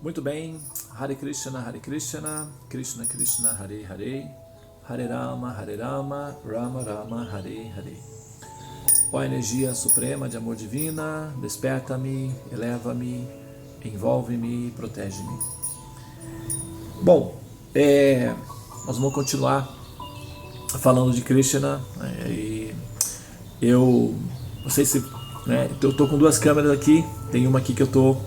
Muito bem, Hare Krishna, Krishna Krishna, Hare Hare, Hare Rama, Rama Rama, Hare Hare. Ó energia suprema de amor divina, desperta-me, eleva-me, envolve-me, protege-me. Bom, nós vamos continuar falando de Krishna, e eu não sei se, eu estou com duas câmeras aqui, tem uma aqui que eu estou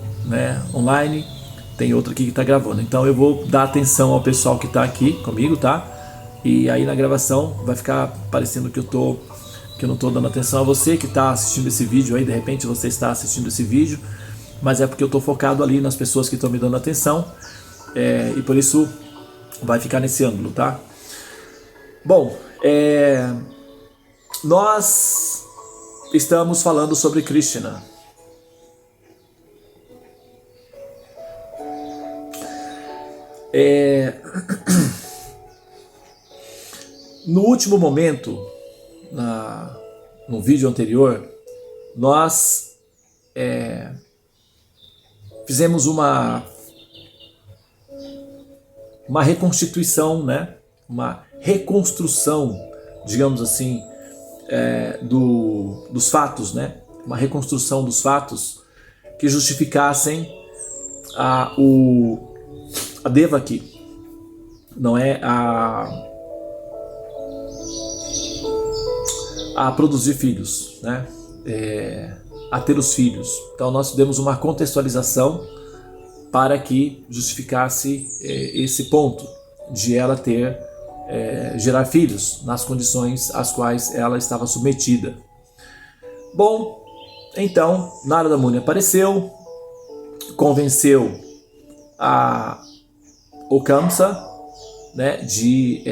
online, tem outra aqui que está gravando, então eu vou dar atenção ao pessoal que está aqui comigo, tá? E aí na gravação vai ficar parecendo que eu não estou dando atenção a você que está assistindo esse vídeo aí, de repente você está assistindo esse vídeo, mas é porque eu estou focado ali nas pessoas que estão me dando atenção, e por isso vai ficar nesse ângulo, tá? Bom, nós estamos falando sobre Krishna. No último momento, no vídeo anterior, nós fizemos uma reconstituição, uma reconstrução, digamos assim, dos fatos, uma reconstrução dos fatos que justificassem a Devaki, não é, a produzir filhos, a ter os filhos. Então nós demos uma contextualização para que justificasse esse ponto de ela gerar filhos nas condições às quais ela estava submetida. Bom, então Narada Muni apareceu, convenceu o Kamsa, de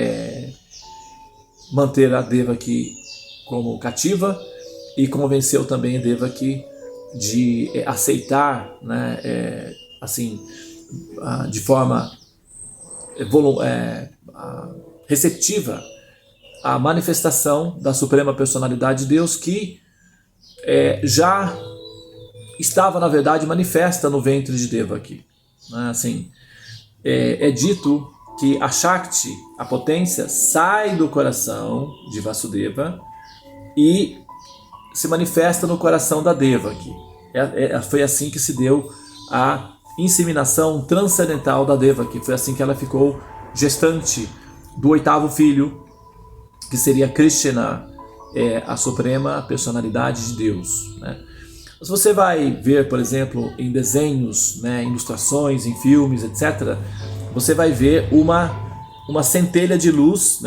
manter a Devaki como cativa, e convenceu também a Devaki de aceitar, assim, de forma receptiva a manifestação da Suprema Personalidade de Deus, que já estava, na verdade, manifesta no ventre de Devaki. Assim, é dito que a Shakti, a potência, sai do coração de Vasudeva e se manifesta no coração da Devaki. Foi assim que se deu a inseminação transcendental da Devaki. Foi assim que ela ficou gestante do oitavo filho, que seria Krishna, a suprema personalidade de Deus. Se você vai ver, por exemplo, em desenhos, em ilustrações, em filmes, etc., você vai ver uma centelha de luz,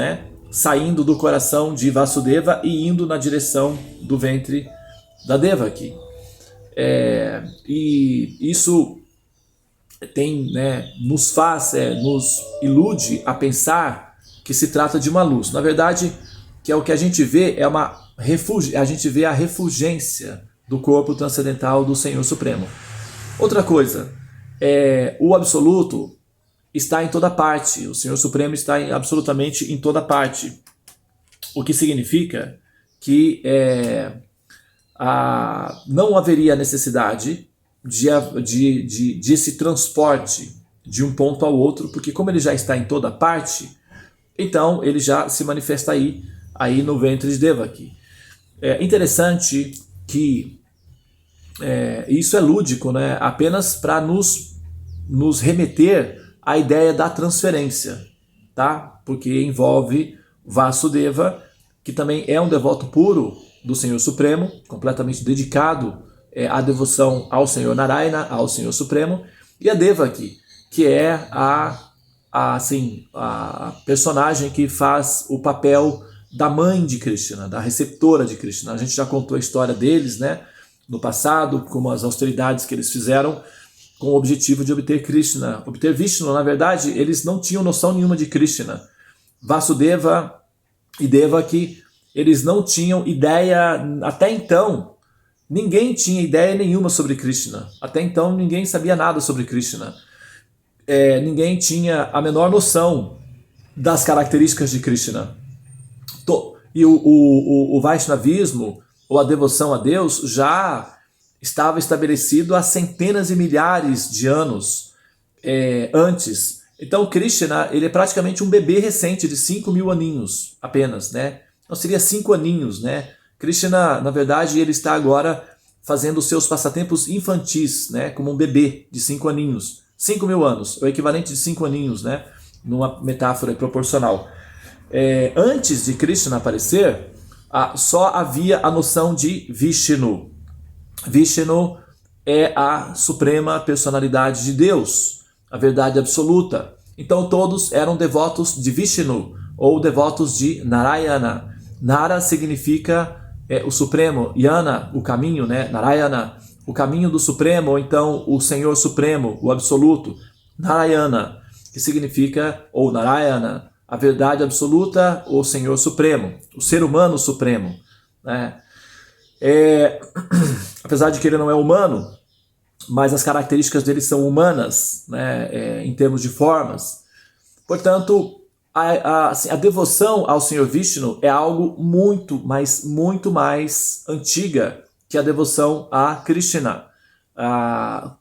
saindo do coração de Vasudeva e indo na direção do ventre da Devaki. E isso nos ilude a pensar que se trata de uma luz. Na verdade, que é o que a gente vê, a gente vê a refulgência do corpo transcendental do Senhor Supremo. Outra coisa, o Absoluto está em toda parte, o Senhor Supremo está absolutamente em toda parte, o que significa que não haveria necessidade de esse transporte de um ponto ao outro, porque como ele já está em toda parte, então ele já se manifesta aí no ventre de Devaki. É interessante que isso é lúdico, apenas para nos remeter à ideia da transferência, tá? Porque envolve Vasudeva, que também é um devoto puro do Senhor Supremo, completamente dedicado à devoção ao Senhor Narayana, ao Senhor Supremo, e a Devaki, que é a personagem que faz o papel da mãe de Krishna, da receptora de Krishna. A gente já contou a história deles, no passado, como as austeridades que eles fizeram com o objetivo de obter Krishna, obter Vishnu. Na verdade, eles não tinham noção nenhuma de Krishna. Vasudeva e Devaki, eles não tinham ideia, até então, ninguém tinha ideia nenhuma sobre Krishna. Até então, ninguém sabia nada sobre Krishna. Ninguém tinha a menor noção das características de Krishna. E o Vaishnavismo, ou a devoção a Deus, já estava estabelecido há centenas e milhares de anos antes. Então Krishna, ele é praticamente um bebê recente de 5.000 aninhos apenas, né? Então seria 5 aninhos, né? Krishna, na verdade, ele está agora fazendo os seus passatempos infantis, né? Como um bebê de 5 aninhos. 5.000 anos, o equivalente de 5 aninhos, né? Numa metáfora proporcional. Antes de Krishna aparecer, só havia a noção de Vishnu. Vishnu é a suprema personalidade de Deus, a verdade absoluta. Então todos eram devotos de Vishnu, ou devotos de Narayana. Nara significa o Supremo, Yana, o caminho, né? Narayana, o caminho do Supremo, ou então o Senhor Supremo, o Absoluto. Narayana, que significa, ou Narayana, a verdade absoluta, o Senhor Supremo, o ser humano supremo, né? Apesar de que ele não é humano, mas as características dele são humanas, né? Em termos de formas. Portanto, a devoção ao Senhor Vishnu é algo muito mais antiga que a devoção a Krishna,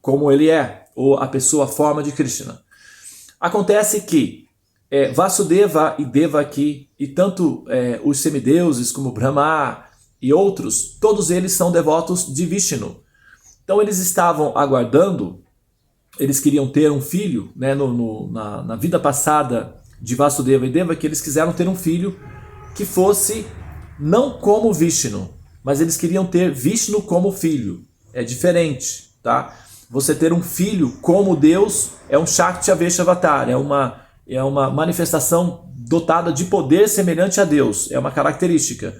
como ele é, ou a pessoa, a forma de Krishna. Acontece que Vasudeva e Devaki, e tanto os semideuses como Brahma e outros, todos eles são devotos de Vishnu. Então eles estavam aguardando, eles queriam ter um filho, né, na vida passada de Vasudeva e Devaki, eles quiseram ter um filho que fosse não como Vishnu, mas eles queriam ter Vishnu como filho. É diferente, tá? Você ter um filho como Deus é um Shakti Aveshavatar, é uma manifestação dotada de poder semelhante a Deus, é uma característica.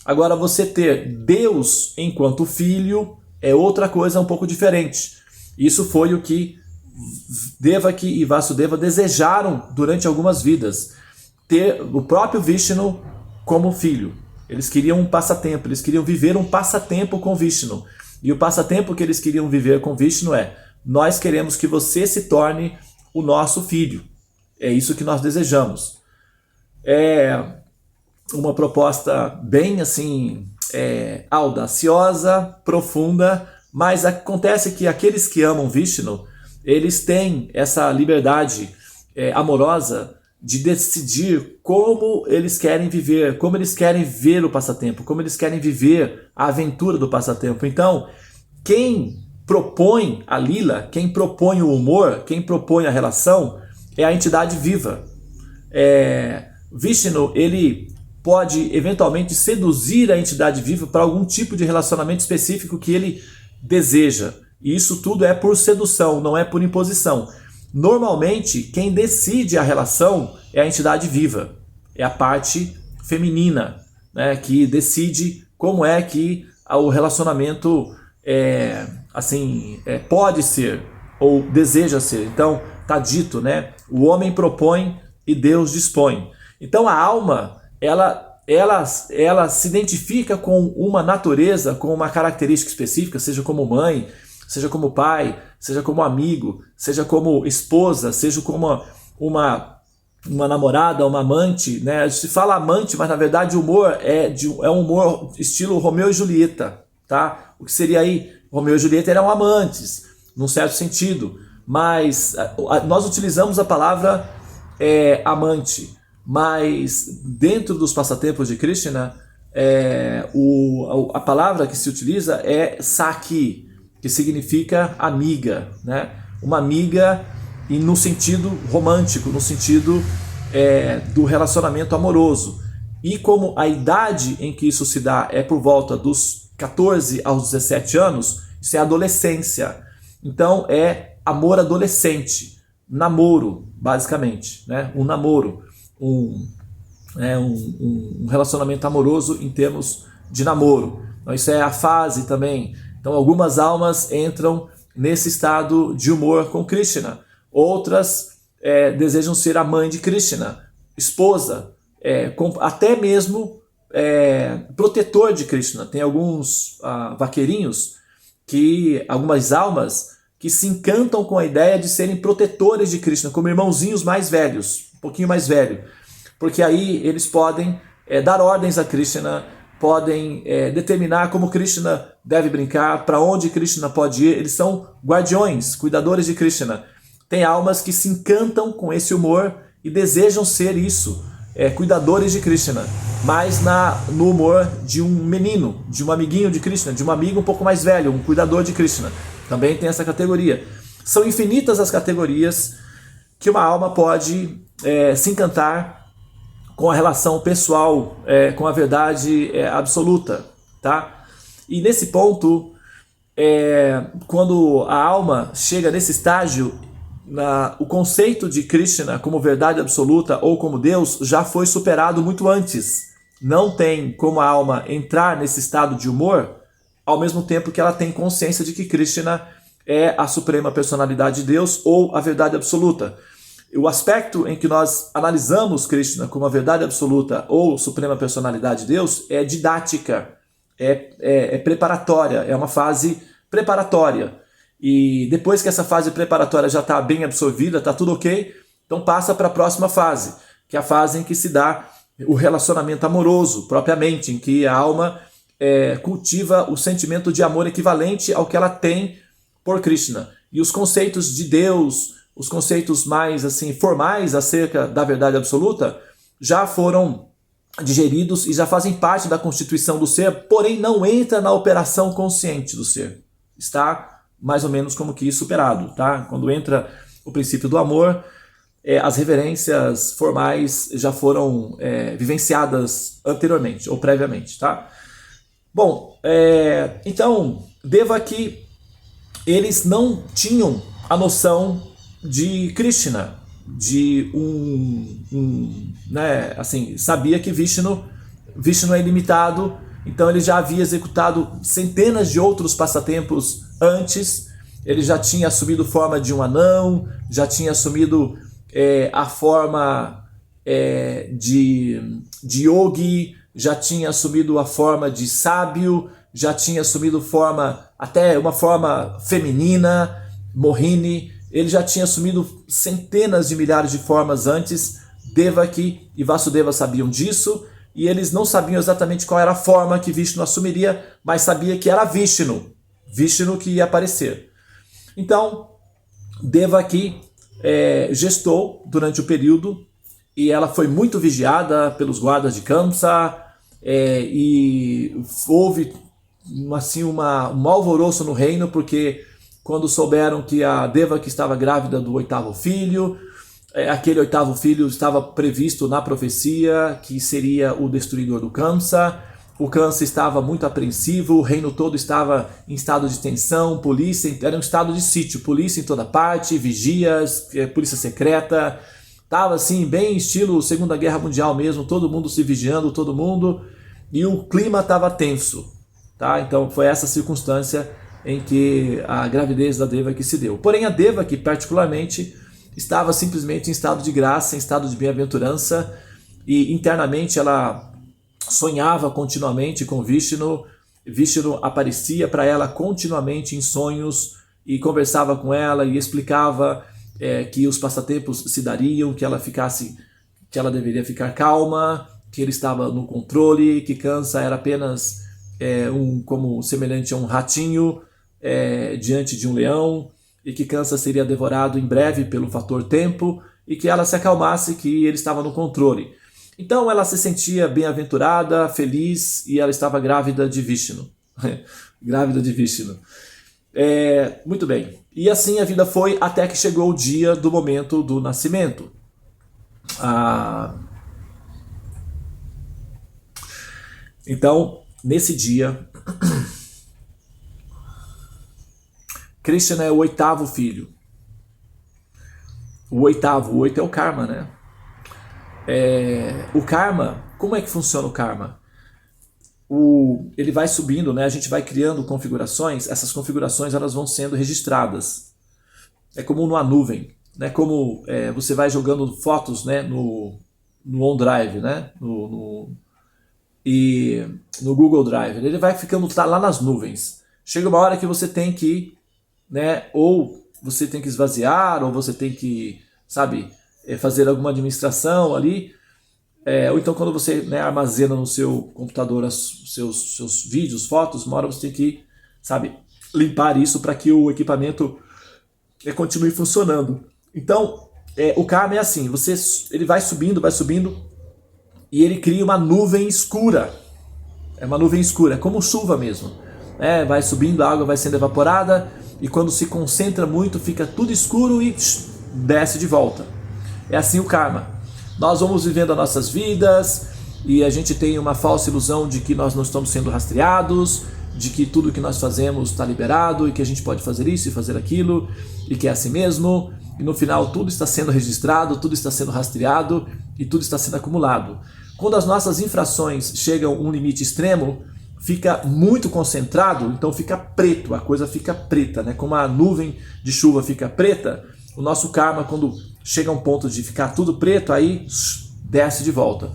Agora, você ter Deus enquanto filho é outra coisa um pouco diferente. Isso foi o que Devaki e Vasudeva desejaram durante algumas vidas, ter o próprio Vishnu como filho. Eles queriam um passatempo, eles queriam viver um passatempo com Vishnu. E o passatempo que eles queriam viver com Vishnu nós queremos que você se torne o nosso filho. É isso que nós desejamos. É uma proposta bem assim, audaciosa, profunda, mas acontece que aqueles que amam Vishnu, eles têm essa liberdade amorosa de decidir como eles querem viver, como eles querem ver o passatempo, como eles querem viver a aventura do passatempo. Então, quem propõe a lila, quem propõe o humor, quem propõe a relação, é a entidade viva. Vishnu, ele pode eventualmente seduzir a entidade viva para algum tipo de relacionamento específico que ele deseja. E isso tudo é por sedução, não é por imposição. Normalmente, quem decide a relação é a entidade viva, é a parte feminina, né, que decide como é que o relacionamento pode ser ou deseja ser. Então, está dito, né? O homem propõe e Deus dispõe. Então, a alma, ela se identifica com uma natureza, com uma característica específica, seja como mãe, seja como pai, seja como amigo, seja como esposa, seja como uma namorada, uma amante, né? Se fala amante, mas na verdade o humor é um humor estilo Romeu e Julieta, tá? O que seria aí? Romeu e Julieta eram amantes, num certo sentido, mas nós utilizamos a palavra amante, mas dentro dos passatempos de Krishna, a palavra que se utiliza é Saki, que significa amiga, né? Uma amiga e no sentido romântico, no sentido do relacionamento amoroso. E como a idade em que isso se dá é por volta dos 14 aos 17 anos, isso é adolescência. Então é amor adolescente, namoro, basicamente, né? Um namoro, um relacionamento amoroso em termos de namoro. Então, isso é a fase também. Então algumas almas entram nesse estado de humor com Krishna. Outras desejam ser a mãe de Krishna, esposa, até mesmo protetor de Krishna. Tem alguns vaqueirinhos, algumas almas que se encantam com a ideia de serem protetores de Krishna, como irmãozinhos mais velhos, um pouquinho mais velho. Porque aí eles podem dar ordens a Krishna, podem determinar como Krishna deve brincar, para onde Krishna pode ir. Eles são guardiões, cuidadores de Krishna. Tem almas que se encantam com esse humor e desejam ser isso, cuidadores de Krishna, mas no humor de um menino, de um amiguinho de Krishna, de um amigo um pouco mais velho, um cuidador de Krishna. Também tem essa categoria. São infinitas as categorias que uma alma pode se encantar com a relação pessoal, com a verdade absoluta, tá? E nesse ponto, quando a alma chega nesse estágio, o conceito de Krishna como verdade absoluta ou como Deus já foi superado muito antes. Não tem como a alma entrar nesse estado de humor ao mesmo tempo que ela tem consciência de que Krishna é a suprema personalidade de Deus ou a verdade absoluta. O aspecto em que nós analisamos Krishna como a verdade absoluta ou suprema personalidade de Deus é didática, é preparatória, é uma fase preparatória. E depois que essa fase preparatória já está bem absorvida, está tudo ok, então passa para a próxima fase, que é a fase em que se dá o relacionamento amoroso, propriamente, em que a alma cultiva o sentimento de amor equivalente ao que ela tem por Krishna. E os conceitos de Deus, os conceitos mais assim formais acerca da verdade absoluta, já foram digeridos e já fazem parte da constituição do ser, porém não entra na operação consciente do ser. Está mais ou menos como que superado, tá? Quando entra o princípio do amor, as reverências formais já foram vivenciadas anteriormente ou previamente, tá? Bom, então, Devaki, eles não tinham a noção de Krishna, de né, assim, sabia que Vishnu é ilimitado, então ele já havia executado centenas de outros passatempos antes, ele já tinha assumido forma de um anão, já tinha assumido a forma de yogi, já tinha assumido a forma de sábio, já tinha assumido forma, até uma forma feminina, Mohini, ele já tinha assumido centenas de milhares de formas antes. Devaki e Vasudeva sabiam disso, e eles não sabiam exatamente qual era a forma que Vishnu assumiria, mas sabia que era Vishnu que ia aparecer. Então, Devaki gestou durante o período, e ela foi muito vigiada pelos guardas de Kamsa, e houve assim, um alvoroço no reino, porque quando souberam que a Devaki estava grávida do 8º filho, aquele 8º filho estava previsto na profecia que seria o destruidor do Kamsa. O Kamsa estava muito apreensivo, o reino todo estava em estado de tensão, polícia, era um estado de sítio, polícia em toda parte, vigias, polícia secreta, estava assim, bem estilo Segunda Guerra Mundial mesmo, todo mundo se vigiando, todo mundo, e o clima estava tenso, tá? Então foi essa circunstância em que a gravidez da Devaki se deu. Porém a Devaki, particularmente, estava simplesmente em estado de graça, em estado de bem-aventurança, e internamente ela sonhava continuamente com Vishnu. Vishnu aparecia para ela continuamente em sonhos e conversava com ela e explicava que os passatempos se dariam, que ela deveria ficar calma, que ele estava no controle, que Kamsa era apenas como semelhante a um ratinho diante de um leão, e que Kamsa seria devorado em breve pelo fator tempo, e que ela se acalmasse, que ele estava no controle. Então ela se sentia bem-aventurada, feliz, e ela estava grávida de Vishnu. Grávida de Vishnu. Muito bem. E assim a vida foi até que chegou o dia do momento do nascimento. Então, nesse dia, Krishna é o 8º filho. O 8 é o karma, né? O karma, como é que funciona o karma? Ele vai subindo, né? A gente vai criando configurações, essas configurações elas vão sendo registradas. É como numa nuvem, né? Como você vai jogando fotos, né? no OneDrive, né? E no Google Drive. Ele vai ficando lá nas nuvens. Chega uma hora que você tem que, né? Ou você tem que esvaziar, ou você tem que, sabe, fazer alguma administração ali, ou então quando você, né, armazena no seu computador os seus vídeos, fotos, uma hora você tem que, sabe, limpar isso para que o equipamento continue funcionando. Então, o karma é assim, ele vai subindo, e ele cria uma nuvem escura. É uma nuvem escura, é como chuva mesmo. Vai subindo, a água vai sendo evaporada, e quando se concentra muito, fica tudo escuro e desce de volta. É assim o karma. Nós vamos vivendo as nossas vidas, e a gente tem uma falsa ilusão de que nós não estamos sendo rastreados, de que tudo que nós fazemos está liberado, e que a gente pode fazer isso e fazer aquilo, e que é assim mesmo, e no final tudo está sendo registrado, tudo está sendo rastreado, e tudo está sendo acumulado. Quando as nossas infrações chegam a um limite extremo, fica muito concentrado, então fica preto, a coisa fica preta, né? Como a nuvem de chuva fica preta, o nosso karma, quando chega a um ponto de ficar tudo preto, aí desce de volta.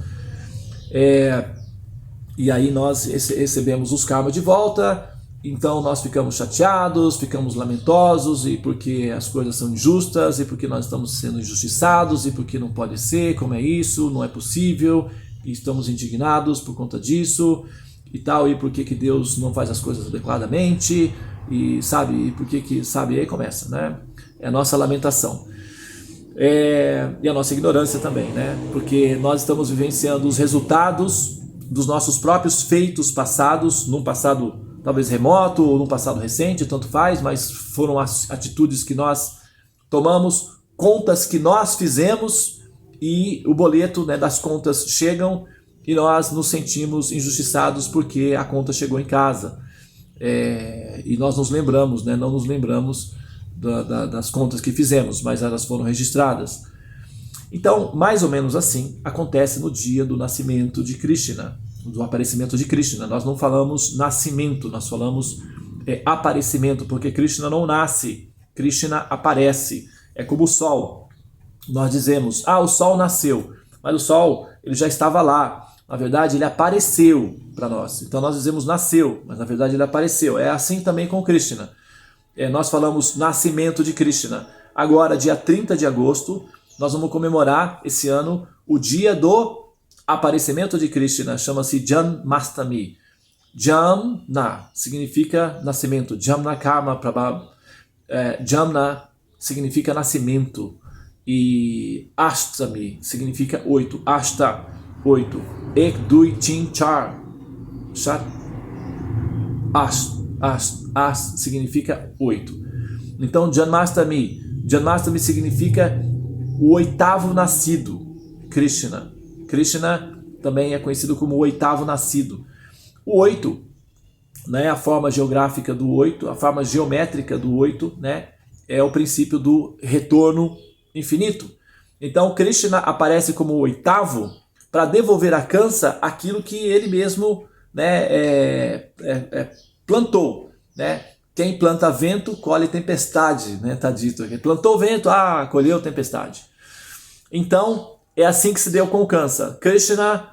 E aí nós recebemos os karmas de volta, então nós ficamos chateados, ficamos lamentosos, e porque as coisas são injustas, e porque nós estamos sendo injustiçados, e porque não pode ser, como é isso, não é possível, e estamos indignados por conta disso, e tal, e por que Deus não faz as coisas adequadamente, e por que, aí começa, né? É a nossa lamentação. E a nossa ignorância também, né? Porque nós estamos vivenciando os resultados dos nossos próprios feitos passados, num passado talvez remoto ou num passado recente, tanto faz, mas foram as atitudes que nós tomamos, contas que nós fizemos, e o boleto, né, das contas chegam e nós nos sentimos injustiçados porque a conta chegou em casa. E nós nos lembramos, né, não nos lembramos das contas que fizemos, mas elas foram registradas. Então, mais ou menos assim, acontece no dia do nascimento de Krishna, do aparecimento de Krishna. Nós não falamos nascimento, nós falamos aparecimento, porque Krishna não nasce, Krishna aparece. É como o sol. Nós dizemos, o sol nasceu, mas o sol ele já estava lá. Na verdade, ele apareceu para nós. Então nós dizemos nasceu, mas na verdade ele apareceu. É assim também com Krishna. Nós falamos nascimento de Krishna. Agora, dia 30 de agosto, nós vamos comemorar esse ano o dia do aparecimento de Krishna, chama-se Janmastami. Jamna significa nascimento, Jamna Karma Prabha. Jamna significa nascimento, e Ashtami significa 8, Ashta, 8, Ek Dui Tin Char, Shat, As significa 8. Então Janmastami significa o oitavo nascido, Krishna. Krishna também é conhecido como o oitavo nascido. O 8, né, a forma geográfica do 8, a forma geométrica do 8, né, é o princípio do retorno infinito. Então Krishna aparece como o oitavo para devolver a Kamsa aquilo que ele mesmo, né, plantou, né? Quem planta vento, colhe tempestade, né? Tá dito aqui. Plantou vento, colheu tempestade. Então, é assim que se deu com o Kamsa. Krishna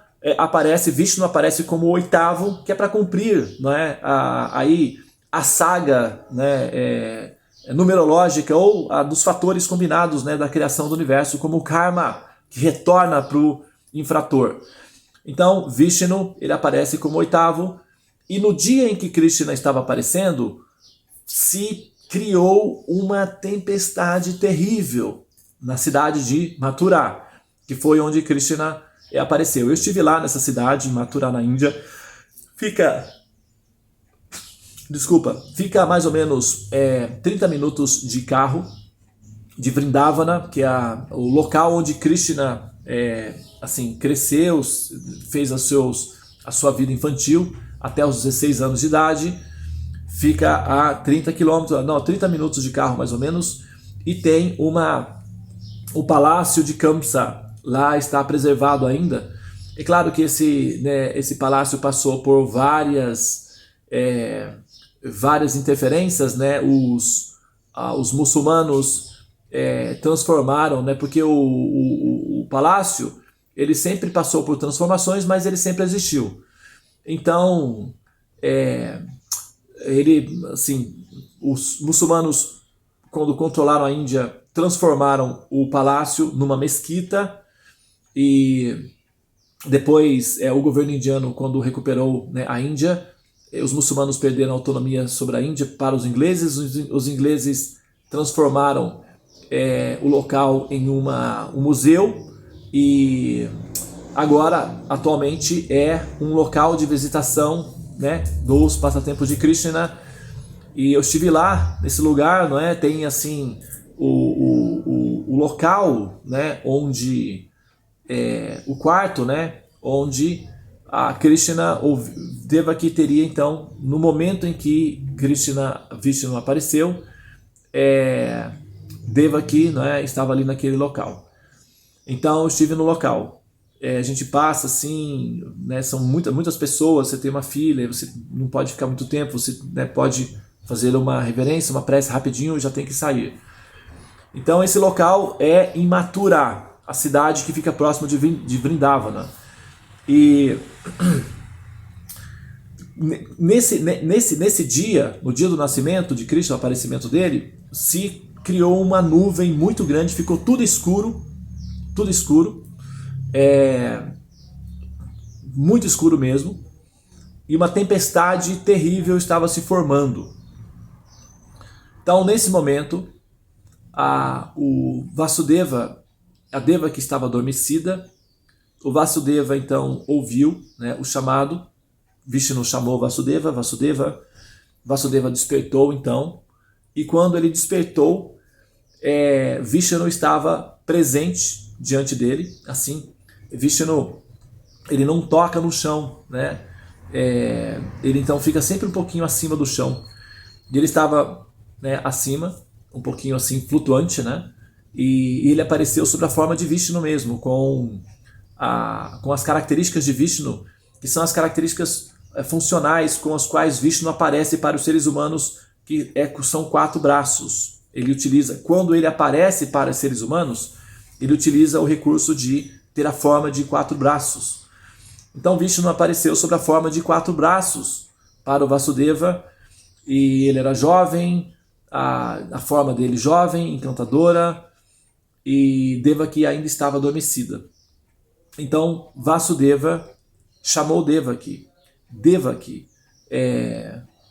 Vishnu aparece como o oitavo, que é para cumprir, né, a saga, né, numerológica, ou a dos fatores combinados, né, da criação do universo, como o karma, que retorna para o infrator. Então, Vishnu ele aparece como oitavo, e no dia em que Krishna estava aparecendo, se criou uma tempestade terrível na cidade de Mathura, que foi onde Krishna apareceu. Eu estive lá nessa cidade, Mathura, na Índia. Fica mais ou menos 30 minutos de carro de Vrindavana, que é o local onde Krishna cresceu, fez a sua vida infantil até os 16 anos de idade. Fica a 30 minutos de carro mais ou menos, e tem o Palácio de Kamsa, lá está preservado ainda. É claro que esse palácio passou por várias interferências, né? Os muçulmanos transformaram, né? Porque o palácio ele sempre passou por transformações, mas ele sempre existiu. Então, os muçulmanos, quando controlaram a Índia, transformaram o palácio numa mesquita, e depois o governo indiano, quando recuperou, né, a Índia, os muçulmanos perderam a autonomia sobre a Índia para os ingleses. Os ingleses transformaram o local em um museu e agora, atualmente, é um local de visitação, né, dos passatempos de Krishna. E eu estive lá, nesse lugar, não é? Tem assim o local, né, onde o quarto, né, onde a Krishna ou Devaki teria então, no momento em que Vishnu apareceu, Devaki, né, estava ali naquele local. Então eu estive no local. A gente passa assim, né, são muitas pessoas, você tem uma fila, você não pode ficar muito tempo, você, né, pode fazer uma reverência, uma prece rapidinho e já tem que sair. Então esse local é em Mathura, a cidade que fica próximo de Vrindavana. E nesse dia, no dia do nascimento de Krishna, o aparecimento dele, se criou uma nuvem muito grande, ficou tudo escuro, muito escuro mesmo, e uma tempestade terrível estava se formando. Então, nesse momento, o Vasudeva, a Devaki estava adormecida, o Vasudeva então ouviu, né, o chamado, Vishnu chamou Vasudeva, Vasudeva despertou então, e quando ele despertou, Vishnu estava presente diante dele, assim, Vishnu, ele não toca no chão, né? Ele então fica sempre um pouquinho acima do chão, e ele estava, né, acima, um pouquinho assim, flutuante, né? E ele apareceu sob a forma de Vishnu mesmo, com as características de Vishnu, que são as características funcionais com as quais Vishnu aparece para os seres humanos, que são 4 braços. Ele utiliza, quando ele aparece para os seres humanos, ele utiliza o recurso de ter a forma de 4 braços. Então Vishnu apareceu sob a forma de 4 braços para o Vasudeva, e ele era jovem, a forma dele jovem, encantadora, e Devaki ainda estava adormecida. Então Vasudeva chamou Devaki. Devaki,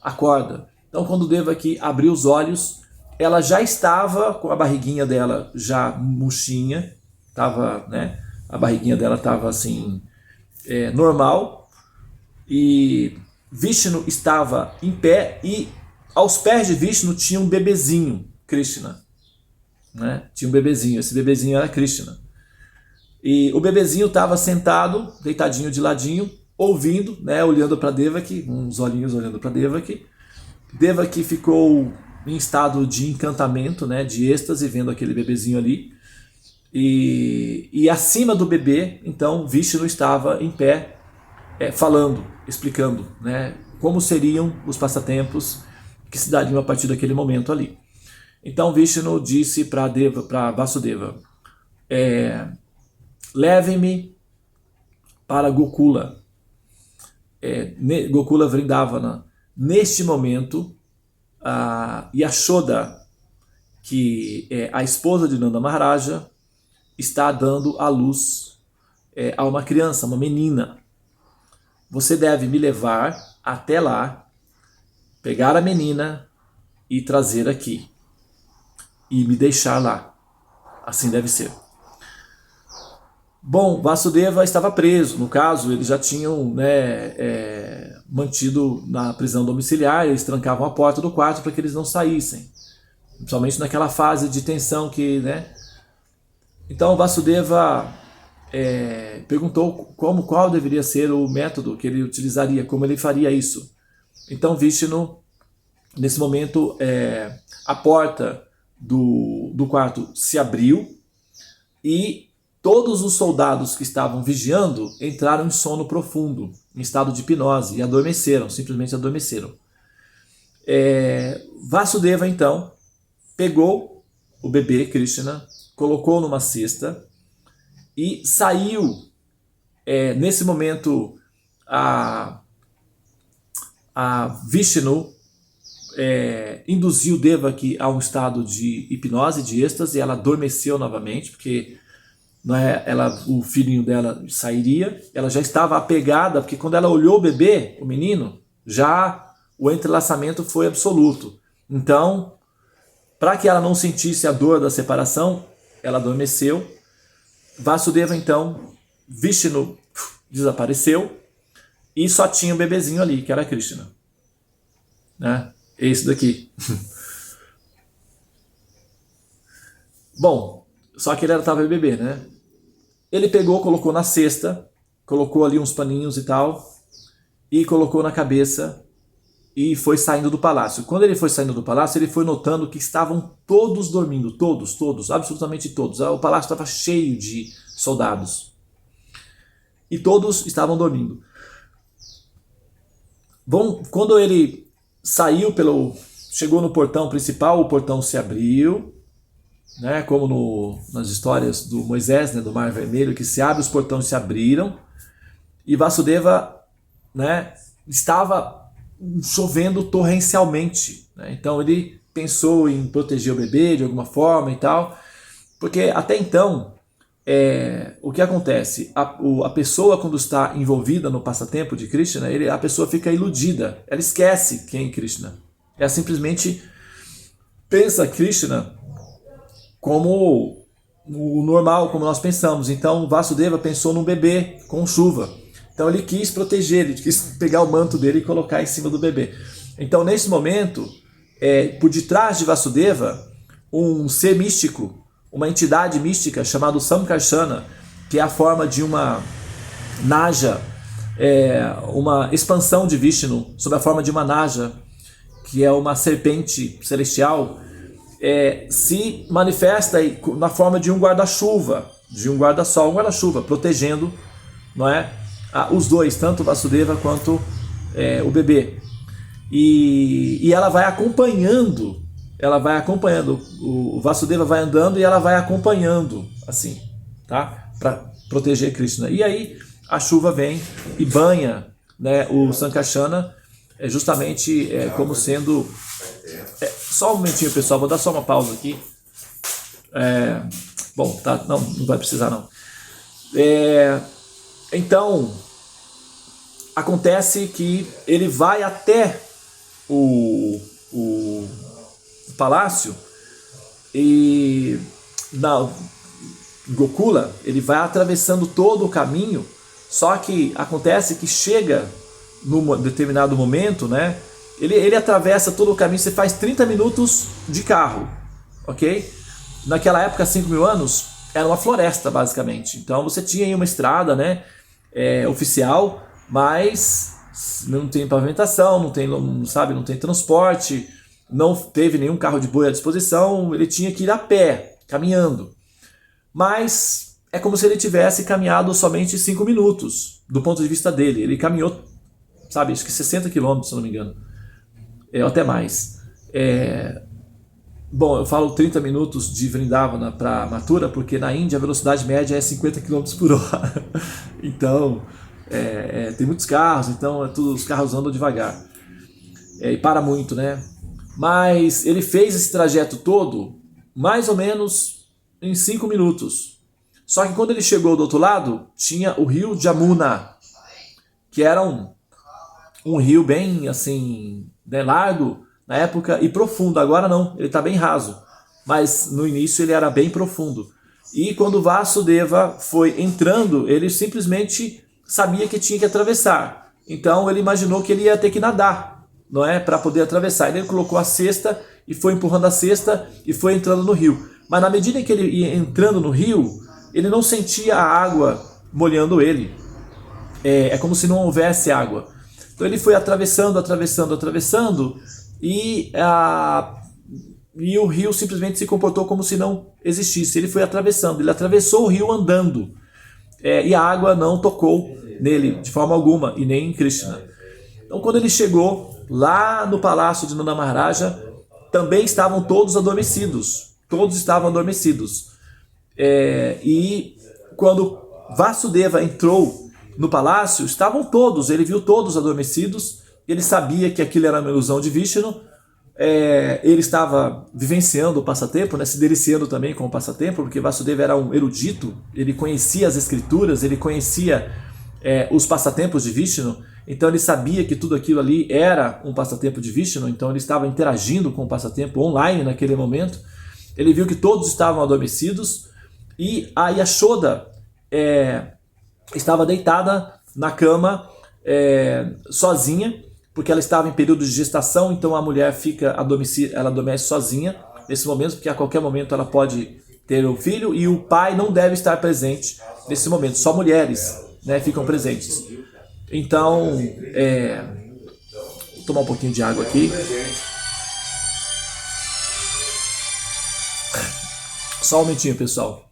acorda. Então quando Devaki abriu os olhos, ela já estava com a barriguinha dela já murchinha, tava, né, a barriguinha dela estava assim, normal, e Vishnu estava em pé, e aos pés de Vishnu tinha um bebezinho, Krishna, né? Tinha um bebezinho, esse bebezinho era Krishna. E o bebezinho estava sentado, deitadinho de ladinho, ouvindo, né, olhando para Devaki, uns olhinhos olhando para Devaki. Devaki ficou em estado de encantamento, né, de êxtase, vendo aquele bebezinho ali. E acima do bebê, então, Vishnu estava em pé, falando, explicando, né, como seriam os passatempos que se dariam a partir daquele momento ali. Então Vishnu disse para Vasudeva, levem-me para Gokula, Gokula Vrindavana. Neste momento, Yashoda, que é a esposa de Nanda Maharaja, está dando à luz a uma criança, uma menina. Você deve me levar até lá, pegar a menina e trazer aqui, e me deixar lá. Assim deve ser. Bom, Vasudeva estava preso. No caso, eles já tinham, né, mantido na prisão domiciliar, eles trancavam a porta do quarto para que eles não saíssem. Principalmente naquela fase de tensão que, né? Então Vasudeva perguntou qual deveria ser o método que ele utilizaria, como ele faria isso. Então Vishnu, nesse momento, a porta do quarto se abriu e todos os soldados que estavam vigiando entraram em sono profundo, em estado de hipnose, e adormeceram, simplesmente adormeceram. Vasudeva, então, pegou o bebê Krishna, colocou numa cesta e saiu. Nesse momento, a Vishnu induziu Devaki a um estado de hipnose, de êxtase, e ela adormeceu novamente, porque o filhinho dela sairia, ela já estava apegada, porque quando ela olhou o bebê, o menino, já o entrelaçamento foi absoluto. Então, Para que ela não sentisse a dor da separação, ela adormeceu. Vasudeva, então, Vishnu desapareceu e só tinha o bebezinho ali, que era Krishna. Né? Esse daqui. Bom, só que ele estava bebê, né? Ele pegou, colocou na cesta, colocou ali uns paninhos e tal, e colocou na cabeça e foi saindo do palácio. Quando ele foi saindo do palácio, ele foi notando que estavam todos dormindo, todos, absolutamente todos. O palácio estava cheio de soldados. E todos estavam dormindo. Bom, quando ele chegou no portão principal, o portão se abriu, né, como nas histórias do Moisés, né, do Mar Vermelho, que se abre, os portões se abriram, e Vasudeva, né, estava chovendo torrencialmente, né? Então ele pensou em proteger o bebê de alguma forma e tal, porque até então, o que acontece? A pessoa, quando está envolvida no passatempo de Krishna, a pessoa fica iludida, ela esquece quem é Krishna. Ela simplesmente pensa Krishna como o normal, como nós pensamos. Então Vasudeva pensou num bebê com chuva. Então ele quis proteger, ele quis pegar o manto dele e colocar em cima do bebê. Então nesse momento, por detrás de Vasudeva, um ser místico, uma entidade mística chamada Sankarsana, que é a forma de uma Naja, uma expansão de Vishnu, sob a forma de uma Naja, que é uma serpente celestial, se manifesta na forma de um guarda-chuva, de um guarda-sol, um guarda-chuva, protegendo, não é, os dois, tanto Vasudeva quanto o bebê. E ela vai acompanhando, o Vasudeva vai andando e ela vai acompanhando, assim, tá? Para proteger Krishna. E aí a chuva vem e banha, né, o Sankarsana, justamente como sendo... só um momentinho, pessoal, vou dar só uma pausa aqui. Bom, tá, não vai precisar não. Então, acontece que ele vai até o palácio e na Gokula ele vai atravessando todo o caminho, só que acontece que chega num determinado momento, né? Ele atravessa todo o caminho, você faz 30 minutos de carro, ok? Naquela época, 5.000 anos, era uma floresta basicamente, então você tinha aí uma estrada, né, oficial, mas não tem pavimentação, não tem transporte, não teve nenhum carro de boi à disposição, ele tinha que ir a pé, caminhando. Mas é como se ele tivesse caminhado somente 5 minutos, do ponto de vista dele. Ele caminhou, acho que 60 quilômetros, se não me engano, ou até mais. Bom, eu falo 30 minutos de Vrindavana para Mathura, porque na Índia a velocidade média é 50 km por hora. Então, tem muitos carros, então os carros andam devagar. E para muito, né? Mas ele fez esse trajeto todo, mais ou menos em 5 minutos. Só que quando ele chegou do outro lado, tinha o rio Jamuna, que era um rio bem assim, né, largo na época e profundo. Agora não, ele está bem raso, mas no início ele era bem profundo. E quando Vasudeva foi entrando, ele simplesmente sabia que tinha que atravessar. Então ele imaginou que ele ia ter que nadar, não é, para poder atravessar. Ele colocou a cesta e foi empurrando a cesta e foi entrando no rio. Mas na medida em que ele ia entrando no rio, ele não sentia a água molhando ele. É como se não houvesse água. Então ele foi atravessando e o rio simplesmente se comportou como se não existisse. Ele foi atravessando, ele atravessou o rio andando. E a água não tocou nele de forma alguma, e nem em Krishna. Então quando ele chegou lá no palácio de Nanda Maharaja, também estavam todos adormecidos. Todos estavam adormecidos. E quando Vasudeva entrou no palácio, estavam todos, ele viu todos adormecidos, ele sabia que aquilo era uma ilusão de Vishnu, ele estava vivenciando o passatempo, né, se deliciando também com o passatempo, porque Vasudeva era um erudito, ele conhecia as escrituras, ele conhecia os passatempos de Vishnu, Então ele sabia que tudo aquilo ali era um passatempo de Vishnu, então ele estava interagindo com o passatempo online naquele momento. Ele viu que todos estavam adormecidos e a Yashoda estava deitada na cama sozinha, porque ela estava em período de gestação, então a mulher ela adormece sozinha nesse momento, porque a qualquer momento ela pode ter o filho e o pai não deve estar presente nesse momento, só mulheres, né, ficam presentes. Então, vou tomar um pouquinho de água aqui. Só um momentinho, pessoal.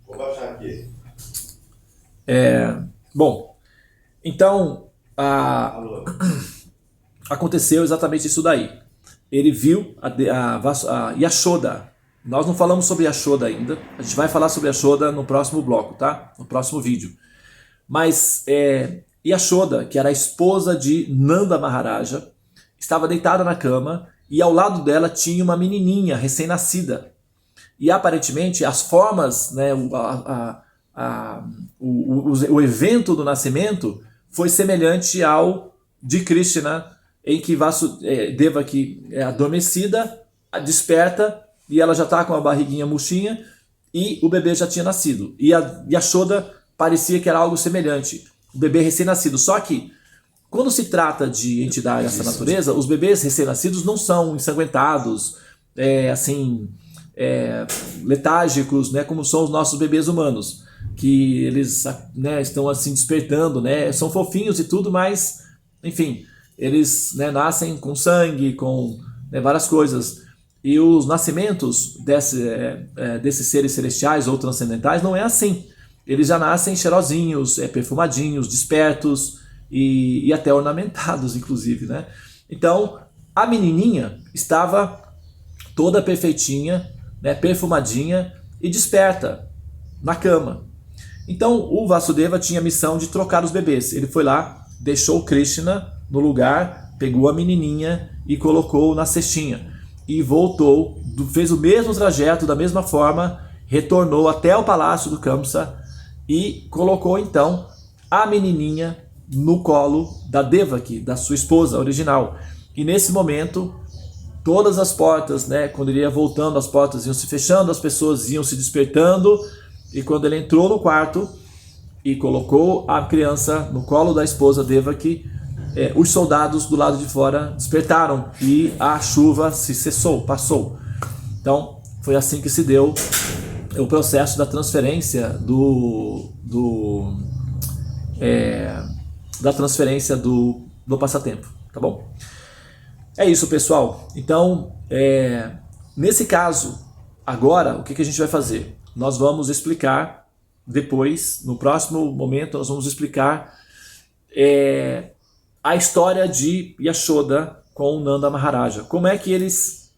Vou baixar aqui. Bom, então aconteceu exatamente isso daí. Ele viu a Yashoda. Nós não falamos sobre Yashoda ainda. A gente vai falar sobre Yashoda no próximo bloco, tá? No próximo vídeo. Mas Yashoda, que era a esposa de Nanda Maharaja, estava deitada na cama e ao lado dela tinha uma menininha recém-nascida. E aparentemente as formas, né, o evento do nascimento foi semelhante ao de Krishna, em que Devaki é adormecida, desperta e ela já está com a barriguinha murchinha e o bebê já tinha nascido. E a Yashoda parecia que era algo semelhante, o bebê recém-nascido. Só que quando se trata de entidade dessa natureza, os bebês recém-nascidos não são ensanguentados, letárgicos, né, como são os nossos bebês humanos, que eles, né, estão assim despertando, né, são fofinhos e tudo, mas enfim, eles, né, nascem com sangue, com, né, várias coisas. E os nascimentos desses seres celestiais ou transcendentais não é assim. Eles já nascem cheirosinhos, perfumadinhos, despertos e até ornamentados, inclusive, né? Então, a menininha estava toda perfeitinha, né, perfumadinha e desperta na cama. Então, o Vasudeva tinha a missão de trocar os bebês. Ele foi lá, deixou o Krishna no lugar, pegou a menininha e colocou na cestinha. E voltou, fez o mesmo trajeto, da mesma forma, retornou até o palácio do Kamsa e colocou então a menininha no colo da Devaki, da sua esposa original. E nesse momento, todas as portas, né, quando ele ia voltando, as portas iam se fechando, as pessoas iam se despertando, e quando ele entrou no quarto e colocou a criança no colo da esposa Devaki, os soldados do lado de fora despertaram e a chuva se cessou, passou. Então, foi assim que se deu o processo da transferência do passatempo, tá bom? É isso, pessoal. Então, nesse caso, agora, o que a gente vai fazer? Nós vamos explicar depois, no próximo momento, nós vamos explicar a história de Yashoda com Nanda Maharaja. Como é que eles,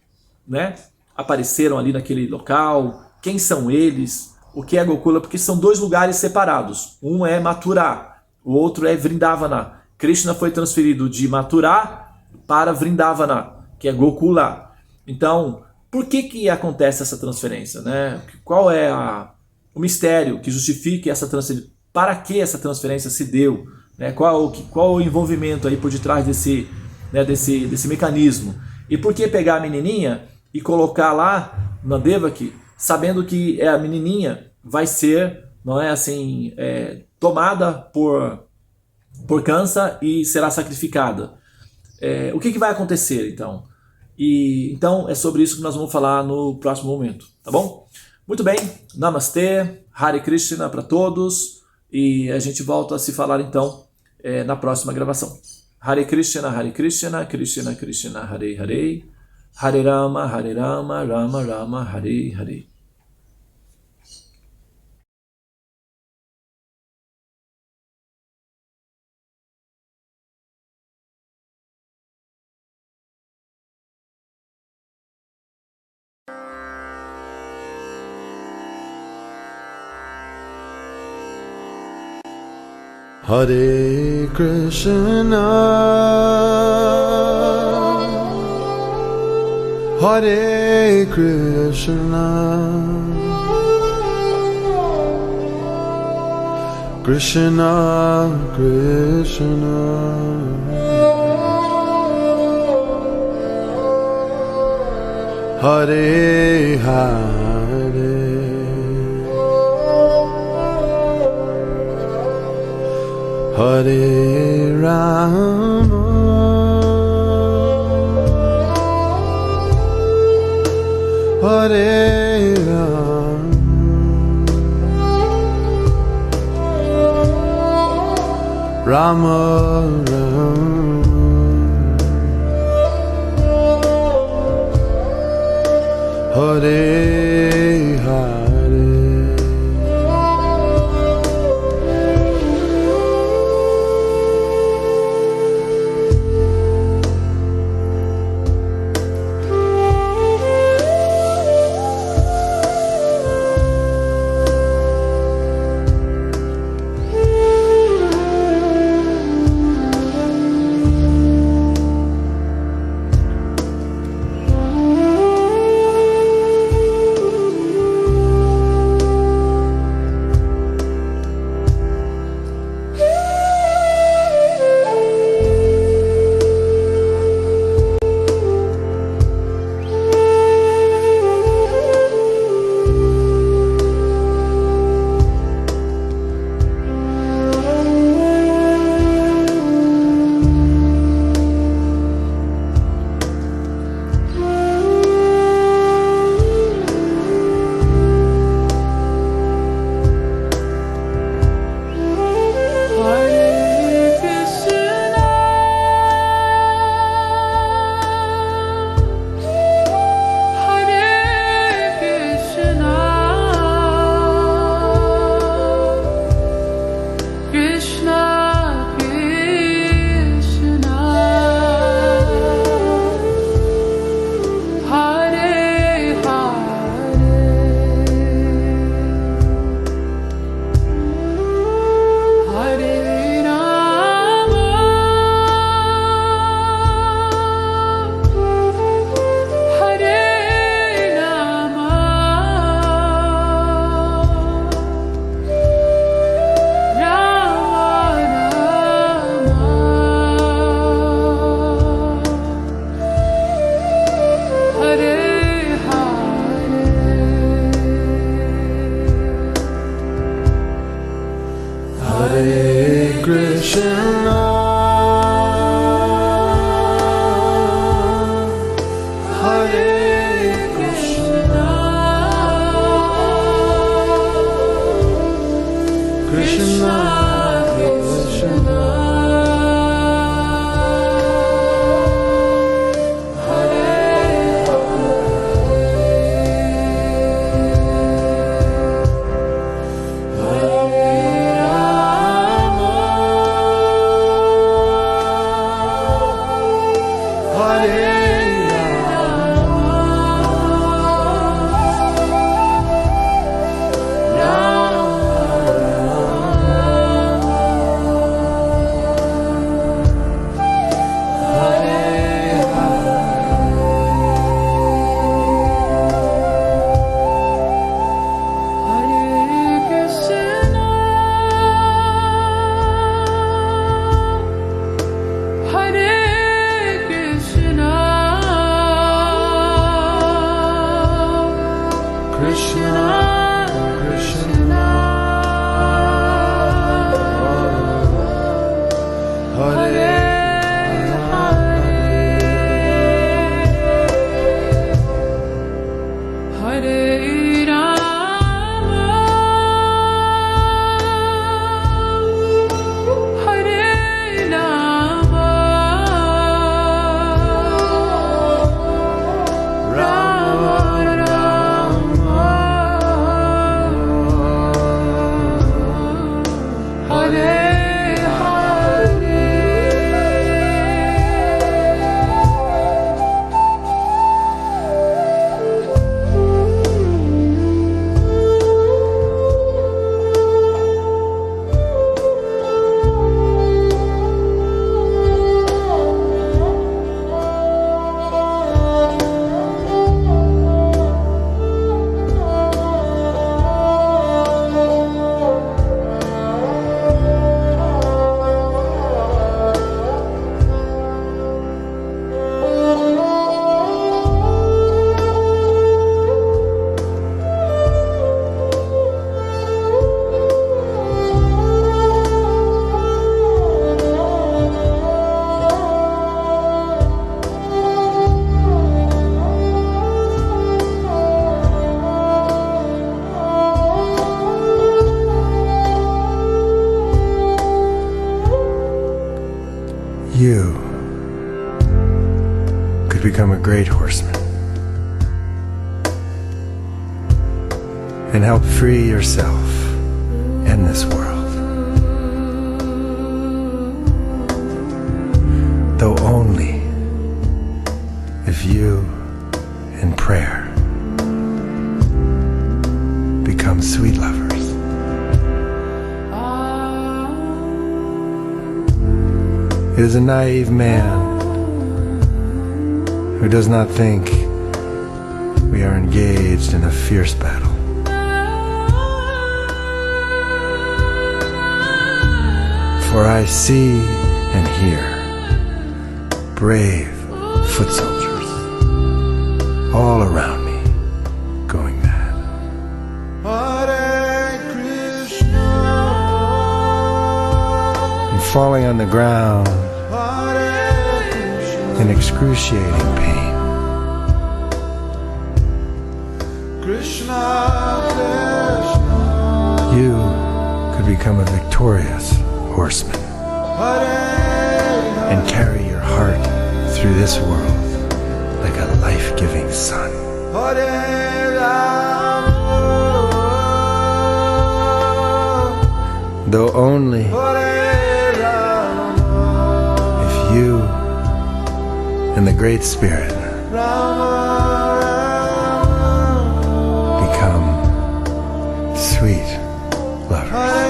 né, apareceram ali naquele local, quem são eles, o que é Gokula, porque são dois lugares separados. Um é Mathura, o outro é Vrindavana. Krishna foi transferido de Mathura para Vrindavana, que é Gokula. Então, por que acontece essa transferência, né? Qual é o mistério que justifique essa transferência? Para que essa transferência se deu? Né? Qual o envolvimento aí por detrás desse mecanismo? E por que pegar a menininha e colocar lá na Devaki, sabendo que a menininha vai ser, não é assim, tomada por Kamsa e será sacrificada? O que vai acontecer então? Então é sobre isso que nós vamos falar no próximo momento, tá bom? Muito bem, Namastê, Hare Krishna para todos, e a gente volta a se falar então na próxima gravação. Hare Krishna, Krishna Krishna, Hare Hare, Hare Rama, Rama Rama, Hare Hare. Hare Krishna, Hare Krishna, Krishna Krishna Hare Hare Hare Rama Hare Rama Rama Rama Hare Hare become a great horseman and help free yourself and this world. Though only if you, in prayer, become sweet lovers. It is a naive man who does not think we are engaged in a fierce battle. For I see and hear brave foot soldiers all around me going mad. Hare Krishna. And falling on the ground in excruciating pain. Krishna, Krishna. You could become a victorious horseman and carry your heart through this world like a life-giving sun. Though only if you and the Great Spirit become sweet lovers.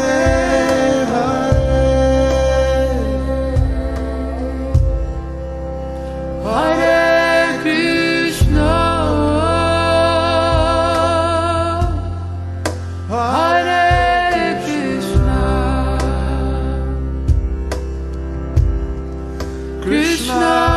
Krishna,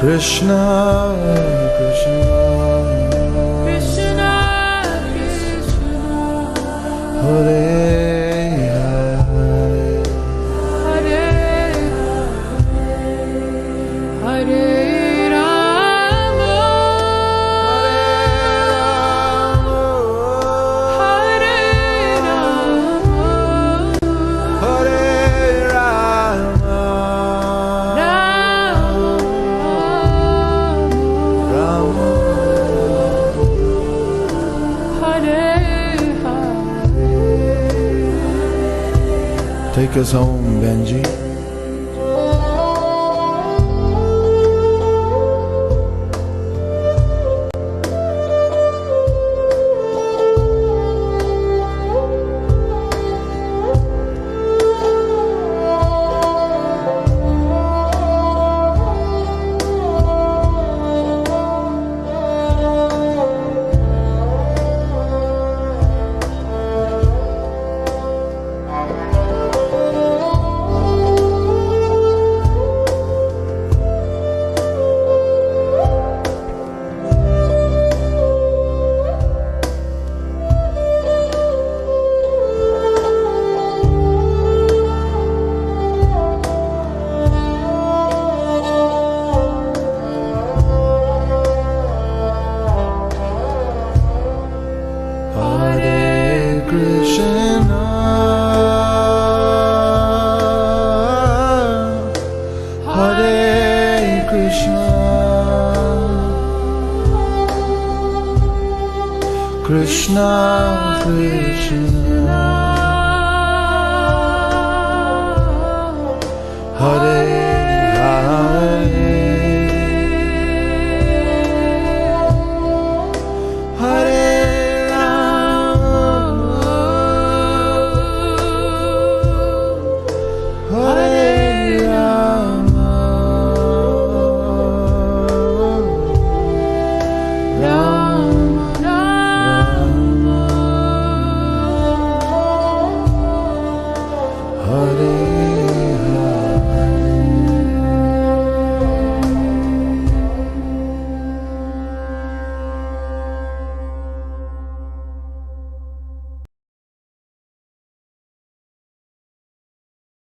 Krishna, Krishna, Krishna, Hare Hare, Hare Hare, Hare Rama, Hare Rama, Hare Rama, Take us home, Benji. Krishna, Krishna, Hare Hare.